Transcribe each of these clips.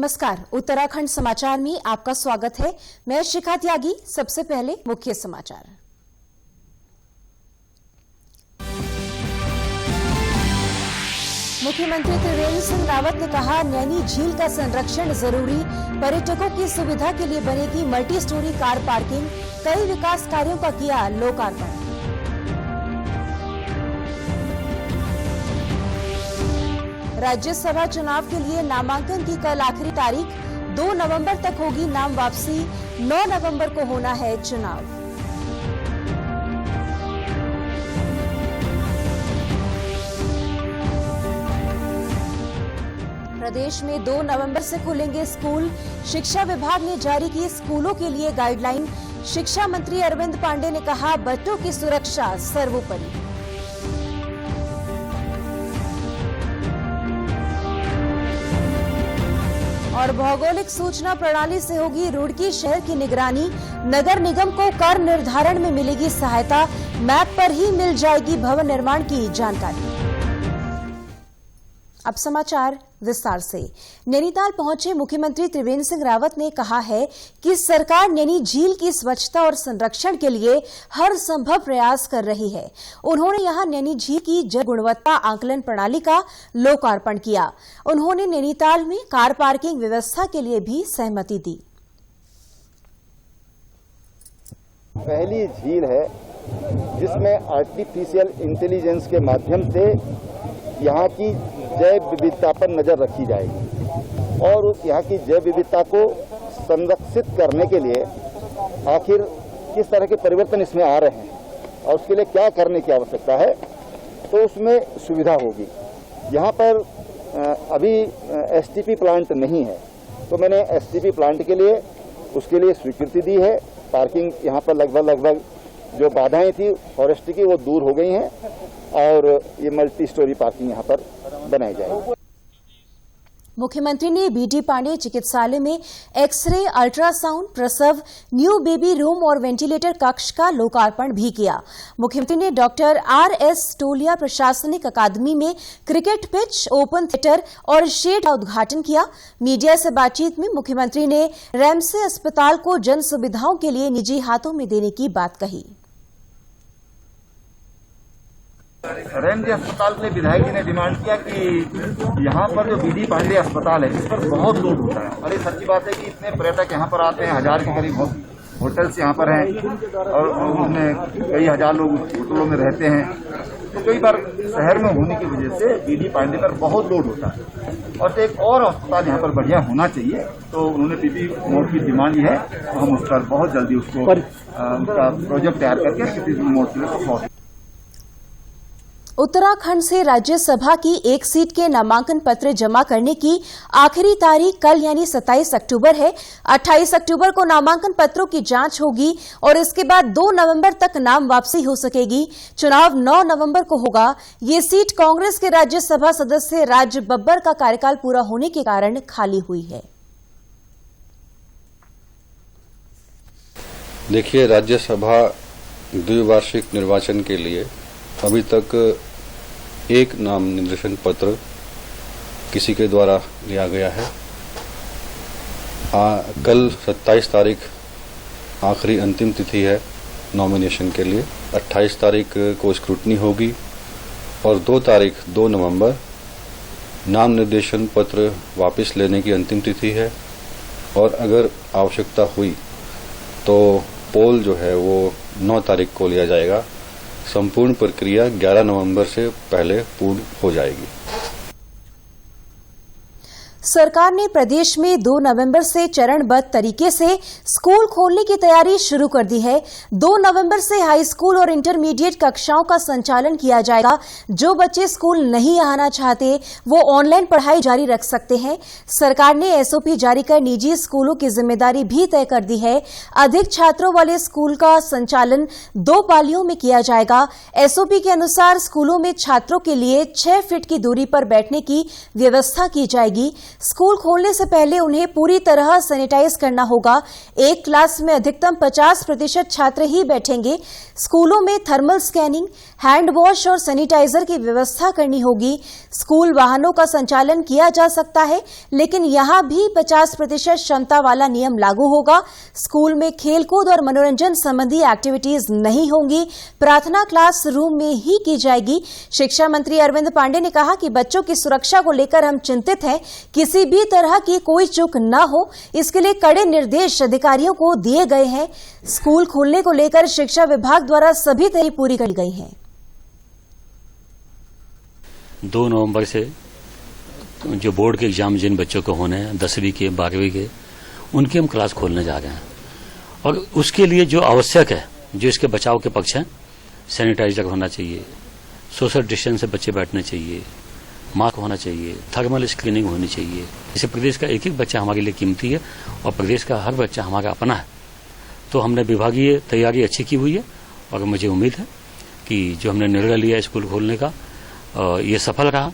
नमस्कार, उत्तराखंड समाचार में आपका स्वागत है। मैं शिखा त्यागी। सबसे पहले मुख्य समाचार। मुख्यमंत्री त्रिवेंद्र सिंह रावत ने कहा, नैनी झील का संरक्षण जरूरी, पर्यटकों की सुविधा के लिए बनेगी मल्टी स्टोरी कार पार्किंग। कई विकास कार्यों का किया लोकार्पण। राज्यसभा चुनाव के लिए नामांकन की कल आखिरी तारीख। 2 नवंबर तक होगी नाम वापसी। 9 नवंबर को होना है चुनाव। प्रदेश में 2 नवंबर से खुलेंगे स्कूल। शिक्षा विभाग ने जारी की स्कूलों के लिए गाइडलाइन। शिक्षा मंत्री अरविंद पांडे ने कहा, बच्चों की सुरक्षा सर्वोपरि। और भौगोलिक सूचना प्रणाली से होगी रुड़की शहर की निगरानी। नगर निगम को कर निर्धारण में मिलेगी सहायता। मैप पर ही मिल जाएगी भवन निर्माण की जानकारी। अब समाचार विस्तार से। नैनीताल पहुंचे मुख्यमंत्री त्रिवेंद्र सिंह रावत ने कहा है कि सरकार नैनी झील की स्वच्छता और संरक्षण के लिए हर संभव प्रयास कर रही है। उन्होंने यहां नैनी झील की जल गुणवत्ता आकलन प्रणाली का लोकार्पण किया। उन्होंने नैनीताल में कार पार्किंग व्यवस्था के लिए भी सहमति दी। पहली झील है जिसमें आर्टिफिशियल इंटेलिजेंस के माध्यम से यहाँ की जैव विविधता पर नजर रखी जाएगी और उस यहाँ की जैव विविधता को संरक्षित करने के लिए आखिर किस तरह के परिवर्तन इसमें आ रहे हैं और उसके लिए क्या करने की आवश्यकता है, तो उसमें सुविधा होगी। यहाँ पर अभी एसटीपी प्लांट नहीं है, तो मैंने एसटीपी प्लांट के लिए उसके लिए स्वीकृति दी है। पार्किंग यहाँ पर लगभग जो बाधाएं थी फॉरेस्ट की वो दूर हो गई हैं और ये मल्टी स्टोरी पार्किंग यहाँ पर बनाई जाएगी। मुख्यमंत्री ने बीडी पांडे चिकित्सालय में एक्सरे, अल्ट्रासाउंड, प्रसव, न्यू बेबी रूम और वेंटिलेटर कक्ष का लोकार्पण भी किया। मुख्यमंत्री ने डॉक्टर आर.एस. टोलिया प्रशासनिक अकादमी में क्रिकेट पिच, ओपन थिएटर और शेड का उद्घाटन किया। मीडिया से बातचीत में मुख्यमंत्री ने रैमसे अस्पताल को जन सुविधाओं के लिए निजी हाथों में देने की बात कही। रैमजे अस्पताल के विधायक जी ने डिमांड किया कि यहाँ पर जो बीडी पांडे अस्पताल है इस पर बहुत लोड होता है और ये सच्ची बात है कि इतने पर्यटक यहाँ पर आते हैं, 1000 के करीब होटल्स यहाँ पर हैं और उनमें कई हजार लोग होटलों में रहते हैं। तो कई बार शहर में होने की वजह से बीडी पांडे पर बहुत लोड होता है और एक और अस्पताल यहाँ पर बढ़िया होना चाहिए। तो उन्होंने पीपी मोड की डिमांड की है, तो हम उस पर बहुत जल्दी उसको उसका प्रोजेक्ट तैयार करके पीपी मोड के लिए उत्तराखंड से राज्यसभा की एक सीट के नामांकन पत्र जमा करने की आखिरी तारीख कल यानी 27 अक्टूबर है। 28 अक्टूबर को नामांकन पत्रों की जांच होगी और इसके बाद 2 नवंबर तक नाम वापसी हो सकेगी। चुनाव 9 नवंबर को होगा। ये सीट कांग्रेस के राज्यसभा सदस्य राज बब्बर का कार्यकाल पूरा होने के कारण खाली हुई है। देखिए, राज्यसभा द्विवार्षिक निर्वाचन के लिए अभी तक एक नाम निर्देशन पत्र किसी के द्वारा लिया गया है। कल 27 तारीख आखिरी अंतिम तिथि है नॉमिनेशन के लिए। 28 तारीख को स्क्रूटनी होगी और 2 नवंबर नाम निर्देशन पत्र वापस लेने की अंतिम तिथि है और अगर आवश्यकता हुई तो पोल जो है वो 9 तारीख को लिया जाएगा। संपूर्ण प्रक्रिया 11 नवंबर से पहले पूर्ण हो जाएगी। सरकार ने प्रदेश में 2 नवंबर से चरणबद्ध तरीके से स्कूल खोलने की तैयारी शुरू कर दी है। 2 नवंबर से हाई स्कूल और इंटरमीडिएट कक्षाओं का संचालन किया जाएगा। जो बच्चे स्कूल नहीं आना चाहते वो ऑनलाइन पढ़ाई जारी रख सकते हैं। सरकार ने एसओपी जारी कर निजी स्कूलों की जिम्मेदारी भी तय कर दी है। अधिक छात्रों वाले स्कूल का संचालन 2 पालियों में किया जाएगा। एसओपी के अनुसार स्कूलों में छात्रों के लिए 6 फीट की दूरी पर बैठने की व्यवस्था की जाएगी। स्कूल खोलने से पहले उन्हें पूरी तरह सैनिटाइज करना होगा। एक क्लास में अधिकतम 50% छात्र ही बैठेंगे। स्कूलों में थर्मल स्कैनिंग, हैंड वॉश और सैनिटाइजर की व्यवस्था करनी होगी। स्कूल वाहनों का संचालन किया जा सकता है, लेकिन यहां भी 50% क्षमता वाला नियम लागू होगा। स्कूल में खेलकूद और मनोरंजन संबंधी एक्टिविटीज नहीं होंगी। प्रार्थना क्लास रूम में ही की जाएगी। शिक्षा मंत्री अरविंद पांडे ने कहा कि बच्चों की सुरक्षा को लेकर हम चिंतित हैं। किसी भी तरह की कोई चूक न हो, इसके लिए कड़े निर्देश अधिकारियों को दिए गए हैं। स्कूल खोलने को लेकर शिक्षा विभाग द्वारा सभी तैयारी पूरी कर ली गई है। 2 नवंबर से जो बोर्ड के एग्जाम जिन बच्चों को होने हैं 10वीं के 12वीं के, उनकी हम क्लास खोलने जा रहे हैं। और उसके लिए जो आवश्यक है, जो इसके बचाव के पक्ष हैं, सैनिटाइजर होना चाहिए, सोशल डिस्टेंस से बच्चे बैठने चाहिए, मास्क होना चाहिए, थर्मल स्क्रीनिंग होनी चाहिए। इसे प्रदेश का एक एक बच्चा हमारे लिए कीमती है और प्रदेश का हर बच्चा हमारा अपना है। तो हमने विभागीय तैयारी अच्छी की हुई है और मुझे उम्मीद है कि जो हमने निर्णय लिया स्कूल खोलने का ये सफल रहा।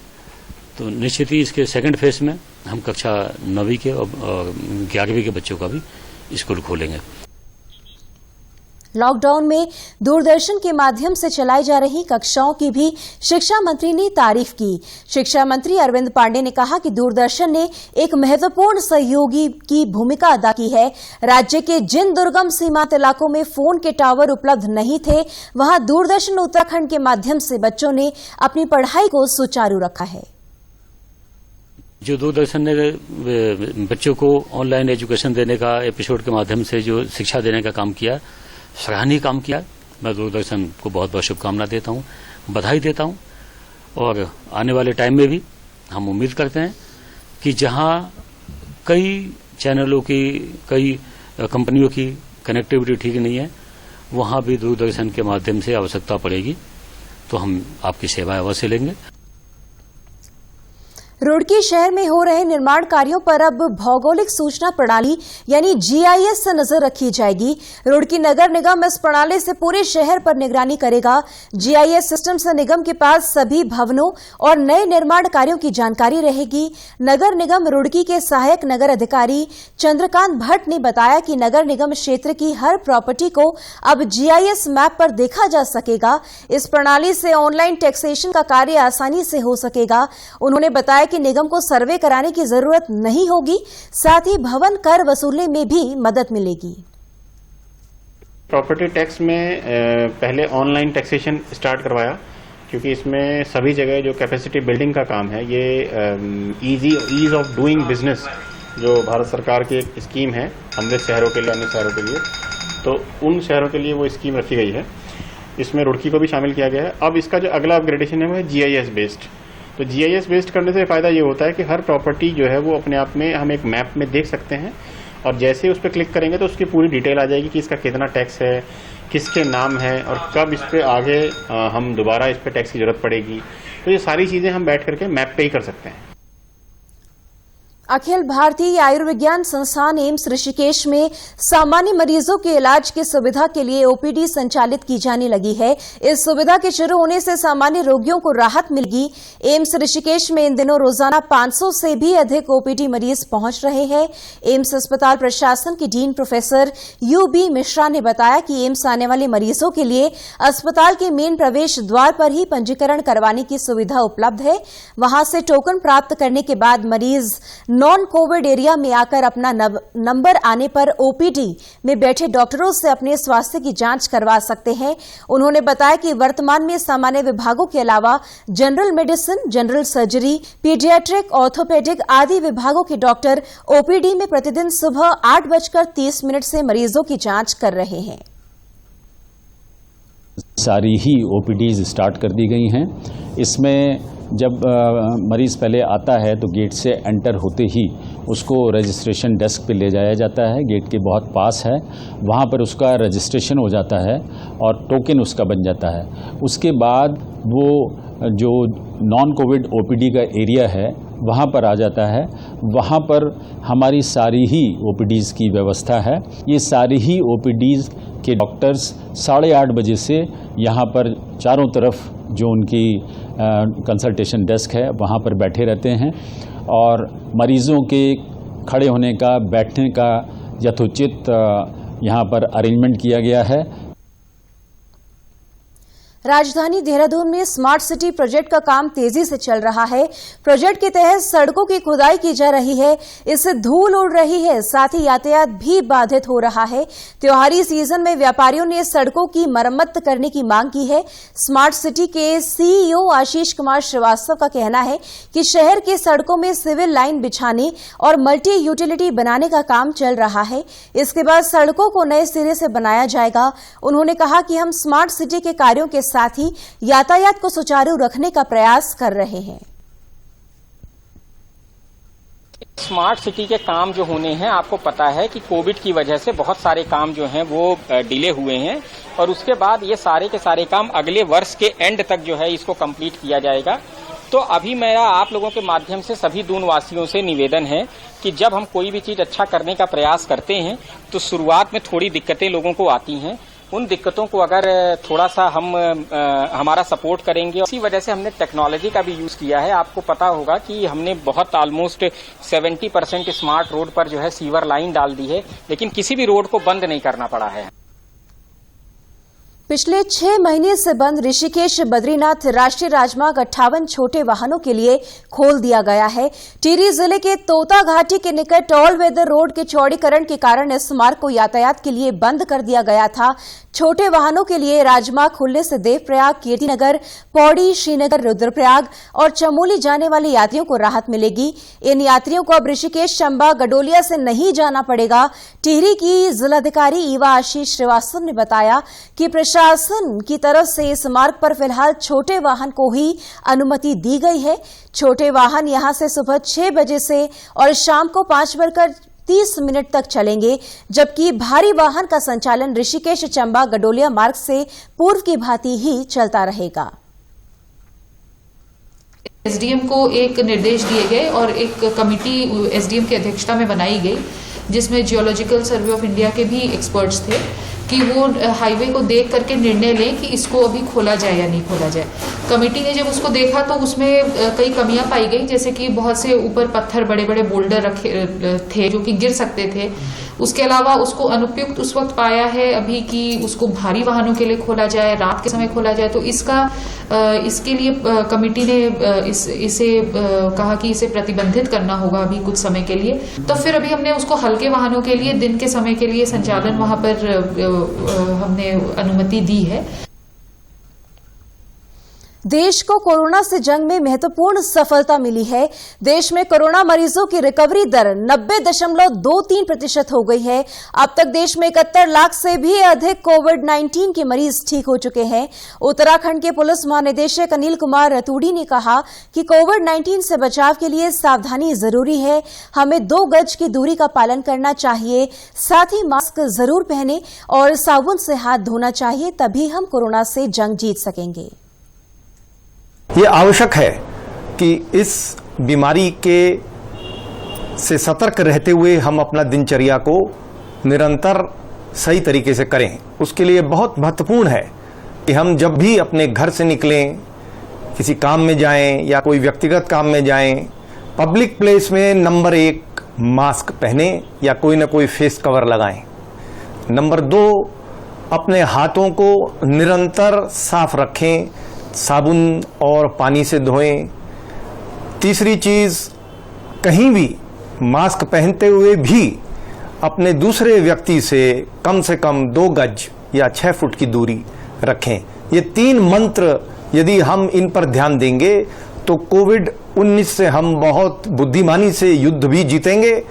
तो निश्चित ही इसके सेकंड फेज में हम कक्षा 9वीं के और 11वीं के बच्चों का भी स्कूल खोलेंगे। लॉकडाउन में दूरदर्शन के माध्यम से चलाई जा रही कक्षाओं की भी शिक्षा मंत्री ने तारीफ की। शिक्षा मंत्री अरविंद पांडे ने कहा कि दूरदर्शन ने एक महत्वपूर्ण सहयोगी की भूमिका अदा की है। राज्य के जिन दुर्गम सीमांत इलाकों में फोन के टावर उपलब्ध नहीं थे, वहां दूरदर्शन उत्तराखंड के माध्यम से बच्चों ने अपनी पढ़ाई को सुचारू रखा है। जो दूरदर्शन ने बच्चों को ऑनलाइन एजुकेशन देने का एपिसोड के माध्यम से जो शिक्षा देने का काम किया, सराहनीय काम किया। मैं दूरदर्शन को बहुत बहुत शुभकामना देता हूं, बधाई देता हूं। और आने वाले टाइम में भी हम उम्मीद करते हैं कि जहां कई चैनलों की, कई कंपनियों की कनेक्टिविटी ठीक नहीं है, वहां भी दूरदर्शन के माध्यम से आवश्यकता पड़ेगी तो हम आपकी सेवाएं अवश्य लेंगे। रुड़की शहर में हो रहे निर्माण कार्यों पर अब भौगोलिक सूचना प्रणाली यानी जीआईएस से नजर रखी जाएगी। रुड़की नगर निगम इस प्रणाली से पूरे शहर पर निगरानी करेगा। जीआईएस सिस्टम से निगम के पास सभी भवनों और नए निर्माण कार्यों की जानकारी रहेगी। नगर निगम रुड़की के सहायक नगर अधिकारी चंद्रकांत भट्ट ने बताया कि नगर निगम क्षेत्र की हर प्रॉपर्टी को अब जीआईएस मैप पर देखा जा सकेगा। इस प्रणाली से ऑनलाइन टैक्सेशन का कार्य आसानी से हो सकेगा। उन्होंने बताया कि निगम को सर्वे कराने की जरूरत नहीं होगी, साथ ही भवन कर वसूलने में भी मदद मिलेगी। प्रॉपर्टी टैक्स में पहले ऑनलाइन टैक्सेशन स्टार्ट करवाया, क्योंकि इसमें सभी जगह जो कैपेसिटी बिल्डिंग का काम है, ये ईज ऑफ डूइंग बिजनेस जो भारत सरकार की एक स्कीम है हमने शहरों के लिए, अन्य शहरों के लिए, तो उन शहरों के लिए वो स्कीम रखी गई है। इसमें रुड़की को भी शामिल किया गया है। अब इसका जो अगला अपग्रेडेशन है वो है जीआईएस बेस्ड। तो जीआईएस बेस्ड करने से फायदा ये होता है कि हर प्रॉपर्टी जो है वो अपने आप में हम एक मैप में देख सकते हैं और जैसे उस पर क्लिक करेंगे तो उसकी पूरी डिटेल आ जाएगी कि इसका कितना टैक्स है, किसके नाम है और कब इस पे आगे हम दोबारा इस पे टैक्स की जरूरत पड़ेगी। तो ये सारी चीजें हम बैठ करके मैप पे ही कर सकते हैं। अखिल भारतीय आयुर्विज्ञान संस्थान एम्स ऋषिकेश में सामान्य मरीजों के इलाज की सुविधा के लिए ओपीडी संचालित की जाने लगी है। इस सुविधा के शुरू होने से सामान्य रोगियों को राहत मिलेगी। एम्स ऋषिकेश में इन दिनों रोजाना 500 से भी अधिक ओपीडी मरीज पहुंच रहे हैं। एम्स अस्पताल प्रशासन के डीन प्रोफेसर यूबी मिश्रा ने बताया कि एम्स आने वाले मरीजों के लिए अस्पताल के मेन प्रवेश द्वार पर ही पंजीकरण करवाने की सुविधा उपलब्ध है। वहां से टोकन प्राप्त करने के बाद मरीज नॉन कोविड एरिया में आकर अपना नंबर आने पर ओपीडी में बैठे डॉक्टरों से अपने स्वास्थ्य की जांच करवा सकते हैं। उन्होंने बताया कि वर्तमान में सामान्य विभागों के अलावा general medicine, general surgery, paediatric, orthopaedic आदि विभागों के डॉक्टर ओपीडी में प्रतिदिन सुबह 8:30 से मरीजों की जांच कर रहे हैं। सारी ही ओपीडीज स्टार्ट कर दी गई हैं। इसमें जब मरीज़ पहले आता है तो गेट से एंटर होते ही उसको रजिस्ट्रेशन डेस्क पे ले जाया जाता है। गेट के बहुत पास है, वहाँ पर उसका रजिस्ट्रेशन हो जाता है और टोकन उसका बन जाता है। उसके बाद वो जो नॉन कोविड ओपीडी का एरिया है वहाँ पर आ जाता है। वहाँ पर हमारी सारी ही ओपीडीज़ की व्यवस्था है। ये सारी ही ओपीडीज़ के डॉक्टर्स 8:30 बजे से यहाँ पर चारों तरफ जो उनकी कंसल्टेशन डेस्क है वहाँ पर बैठे रहते हैं और मरीजों के खड़े होने का, बैठने का यथोचित यहाँ पर अरेंजमेंट किया गया है। राजधानी देहरादून में स्मार्ट सिटी प्रोजेक्ट का काम तेजी से चल रहा है। प्रोजेक्ट के तहत सड़कों की खुदाई की जा रही है, इससे धूल उड़ रही है, साथ ही यातायात भी बाधित हो रहा है। त्योहारी सीजन में व्यापारियों ने सड़कों की मरम्मत करने की मांग की है। स्मार्ट सिटी के सीईओ आशीष कुमार श्रीवास्तव का कहना है कि शहर के सड़कों में सिविल लाइन बिछाने और मल्टी यूटिलिटी बनाने का काम चल रहा है। इसके बाद सड़कों को नए सिरे से बनाया जाएगा। उन्होंने कहा कि हम स्मार्ट सिटी के कार्यों के साथ ही यातायात को सुचारू रखने का प्रयास कर रहे हैं। स्मार्ट सिटी के काम जो होने हैं, आपको पता है कि कोविड की वजह से बहुत सारे काम जो हैं वो डिले हुए हैं और उसके बाद ये सारे के सारे काम अगले वर्ष के एंड तक जो है इसको कंप्लीट किया जाएगा। तो अभी मेरा आप लोगों के माध्यम से सभी दून वासियों से निवेदन है कि जब हम कोई भी चीज अच्छा करने का प्रयास करते हैं तो शुरुआत में थोड़ी दिक्कतें लोगों को आती हैं। उन दिक्कतों को अगर थोड़ा सा हमारा सपोर्ट करेंगे, इसी वजह से हमने टेक्नोलॉजी का भी यूज किया है। आपको पता होगा कि हमने बहुत ऑलमोस्ट 70% स्मार्ट रोड पर जो है सीवर लाइन डाल दी है, लेकिन किसी भी रोड को बंद नहीं करना पड़ा है। पिछले 6 महीने से बंद ऋषिकेश बद्रीनाथ राष्ट्रीय राजमार्ग 58 छोटे वाहनों के लिए खोल दिया गया है। टिहरी जिले के तोता घाटी के निकट ऑल वेदर रोड के चौड़ीकरण के कारण इस मार्ग को यातायात के लिए बंद कर दिया गया था। छोटे वाहनों के लिए राजमार्ग खुलने से देवप्रयाग, कीर्तिनगर, पौड़ी, श्रीनगर, रुद्रप्रयाग और चमोली जाने वाले यात्रियों को राहत मिलेगी। इन यात्रियों को अब ऋषिकेश, चंबा, गडोलिया से नहीं जाना पड़ेगा। टिहरी की जिलाधिकारी ईवा आशीष श्रीवास्तव ने बताया कि प्रशासन की तरफ से इस मार्ग पर फिलहाल छोटे वाहन को ही अनुमति दी गई है। छोटे वाहन यहां से सुबह 6 बजे से और शाम को 5:30 तक चलेंगे, जबकि भारी वाहन का संचालन ऋषिकेश, चंबा, गडोलिया मार्ग से पूर्व की भांति ही चलता रहेगा। एसडीएम को एक निर्देश दिए गए और एक कमेटी एसडीएम की अध्यक्षता में बनाई गई, जिसमें जियोलॉजिकल सर्वे ऑफ इंडिया के भी एक्सपर्ट्स थे कि वो हाईवे को देख करके निर्णय लें कि इसको अभी खोला जाए या नहीं खोला जाए। कमेटी ने जब उसको देखा तो उसमें कई कमियां पाई गई, जैसे कि बहुत से ऊपर पत्थर, बड़े बड़े बोल्डर रखे थे जो कि गिर सकते थे। उसके अलावा उसको अनुपयुक्त उस वक्त पाया है अभी कि उसको भारी वाहनों के लिए खोला जाए, रात के समय खोला जाए। तो इसके लिए कमेटी ने इसे कहा कि इसे प्रतिबंधित करना होगा अभी कुछ समय के लिए। तो फिर अभी हमने उसको हल्के वाहनों के लिए दिन के समय के लिए संचालन वहां पर हमने अनुमति दी है। देश को कोरोना से जंग में महत्वपूर्ण सफलता मिली है। देश में कोरोना मरीजों की रिकवरी दर 90.23% हो गई है। अब तक देश में 71 लाख से भी अधिक कोविड-19 के मरीज ठीक हो चुके हैं। उत्तराखंड के पुलिस महानिदेशक अनिल कुमार रतूड़ी ने कहा कि कोविड-19 से बचाव के लिए सावधानी जरूरी है। हमें 2 गज की दूरी का पालन करना चाहिए, साथ ही मास्क जरूर पहने और साबुन से हाथ धोना चाहिए, तभी हम कोरोना से जंग जीत सकेंगे। ये आवश्यक है कि इस बीमारी के से सतर्क रहते हुए हम अपना दिनचर्या को निरंतर सही तरीके से करें। उसके लिए बहुत महत्वपूर्ण है कि हम जब भी अपने घर से निकलें, किसी काम में जाएं या कोई व्यक्तिगत काम में जाएं, पब्लिक प्लेस में नंबर 1 मास्क पहने या कोई ना कोई फेस कवर लगाएं। नंबर 2, अपने हाथों को निरंतर साफ रखें, साबुन और पानी से धोएं। तीसरी चीज, कहीं भी मास्क पहनते हुए भी अपने दूसरे व्यक्ति से कम 2 गज या 6 फुट की दूरी रखें। ये 3 मंत्र यदि हम इन पर ध्यान देंगे तो कोविड-19 से हम बहुत बुद्धिमानी से युद्ध भी जीतेंगे।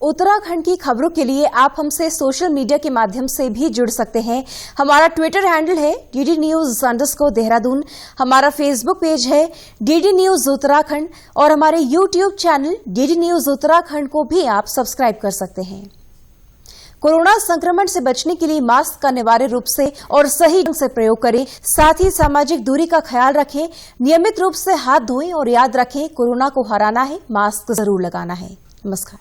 उत्तराखंड की खबरों के लिए आप हमसे सोशल मीडिया के माध्यम से भी जुड़ सकते हैं। हमारा ट्विटर हैंडल है DDNews_देहरादून, हमारा फेसबुक पेज है DD न्यूज उत्तराखंड और हमारे YouTube channel DD news Uttarakhand को भी आप सब्सक्राइब कर सकते हैं। कोरोना संक्रमण से बचने के लिए मास्क का अनिवार्य रूप से और सही ढंग से प्रयोग करें, साथ ही सामाजिक दूरी का ख्याल रखें, नियमित रूप से हाथ धोएं और याद रखें, कोरोना को हराना है, मास्क जरूर लगाना है। नमस्कार।